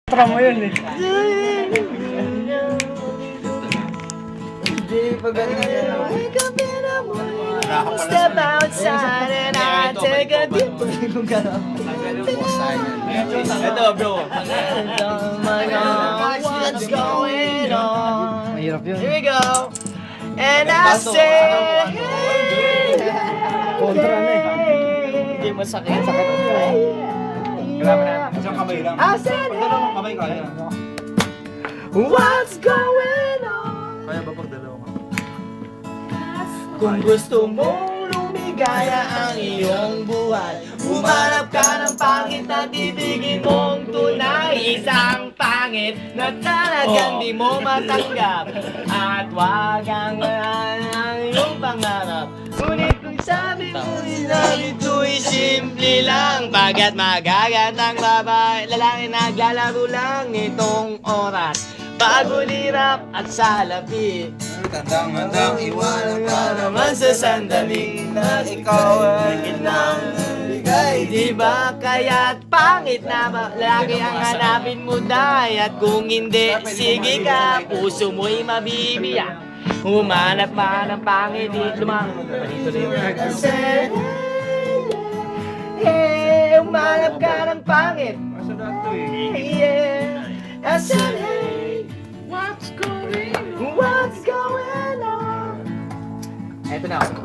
Tra mo yun eh. Hindi pa ganun yan. Step outside and I take a deep Ito bro. Oh my God, what's going on? Mahirap yun. Here we go. And I say, Kontra na eh. hindi masakit. Grabe na. Isang kamay lang. I said, Dalawang kamay kaya. what's going on? Kaya ba pag dalawa ka? Kung gusto mong lumigaya ang iyong buhay, humanap ka ng pangit na tibigin mong tunay. Isang pangit na talagang di mo matanggap. At wag ang iyong pangarap. Ngunit kung sabi mo na ito'y simple lang, bagat magagandang babae, lalaki naglalaro lang nitong oras. Pagulirap at salapi, Tandang-tandang iwanan ka naman sa sandaling na ikaw ay nang bigay. Di ba kaya't pangit na ba lalaki ang hanapin mo day? At kung hindi, sige ka, puso mo'y mabibiyak. Humanap man ng pangit, dito lang. Dito na yung hey, humanap ka ng pangit. Asa na ito eh? Yeah, I said, hey, what's going on? Eto na ako.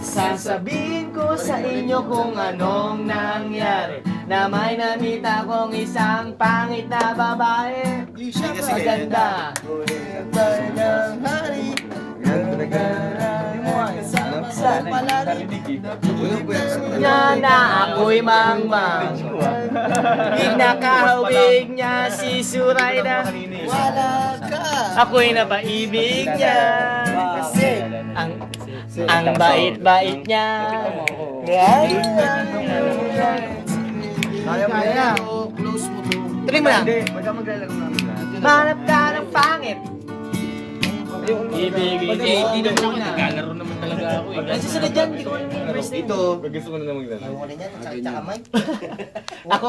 Sasabihin ko sa inyo kung anong nangyari, na may namita kong isang pangit na babae. Siya maganda, ganda ng hari. Niya na ako'y mangmang. Ignakahawig niya si Surayda. Wala ka. Ako'y napaibig niya. Kasi ang bait-bait niya. Kaya mo yan. Close mo to. Tuloy mo lang. Pagka maglalaro namin lahat. Manap ka ng pangit. Ibigay. Hindi naman ako naglalaro naman talaga ako eh. Ang susunod dyan, hindi ko alam yung first name. Ito. Gusto ko na lang maglalaro. Ako na yan. Sakit sa kamay. Ako